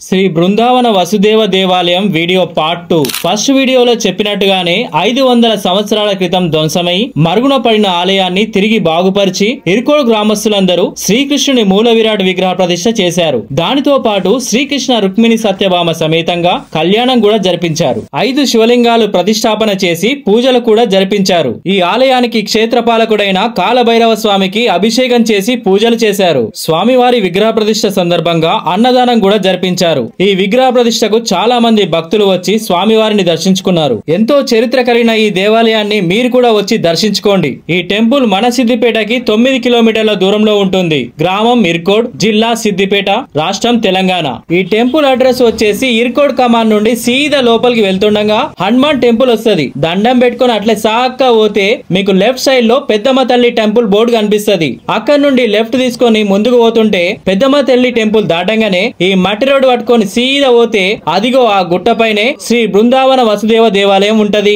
శ్రీ బృందావన వసుదేవ దేవాలయం video part 2 first వీడియోలో చెప్పినట్టుగానే 500 సంవత్సరాల క్రితం ధ్వంసమై మరుగున పడిన ఆలయాన్ని తిరిగి బాగుపరిచి ఇర్కోడ్ గ్రామస్తులందరూ శ్రీకృష్ణుని మూల విరాట్ విగ్రహ ప్రతిష్ఠ చేశారు. దానితో పాటు శ్రీకృష్ణ రుక్మిణి సత్యభామ సమేతంగా కళ్యాణం కూడా జరిపించారు. 5 శివలింగాలు ప్రతిష్టాపన చేసి పూజలు కూడా జరిపించారు. ఈ ఆలయానికి క్షేత్రపాలకుడైన కాలభైరవ స్వామికి అభిషేకం చేసి పూజలు చేశారు. స్వామివారి విగ్రహ ప్రతిష్ఠ సందర్భంగా అన్నదానం కూడా జరిపించారు. ఈ విగ్రహ ప్రతిష్టకు చాలా మంది భక్తులు వచ్చి స్వామివారిని దర్శించుకున్నారు. ఎంతో చరిత్ర కలిగిన ఈ దేవాలయాన్ని మీరు కూడా వచ్చి దర్శించుకోండి. ఈ టెంపుల్ మన సిద్దిపేటకి 9 కిలోమీటర్ల దూరంలో ఉంటుంది. గ్రామం ఇర్కోడ్, జిల్లా సిద్దిపేట, రాష్ట్రం తెలంగాణ. ఈ టెంపుల్ అడ్రస్ వచ్చేసి ఇర్కోడ్ కమాన్ నుండి సీదా లోపలికి వెళ్తుండగా హనుమాన్ టెంపుల్ వస్తుంది. దండం పెట్టుకుని అట్లే సాక్క పోతే మీకు లెఫ్ట్ సైడ్ లో పెద్దమ్మ తల్లి టెంపుల్ బోర్డు కనిపిస్తుంది. అక్కడ నుండి లెఫ్ట్ తీసుకొని ముందుకు పోతుంటే పెద్దమ్మ తల్లి టెంపుల్ దాటంగానే ఈ మట్టి రోడ్డు పట్టుకొని సీదా పోతే అదిగో ఆ గుట్టపైనే శ్రీ బృందావన వసుదేవ దేవాలయం ఉంటది.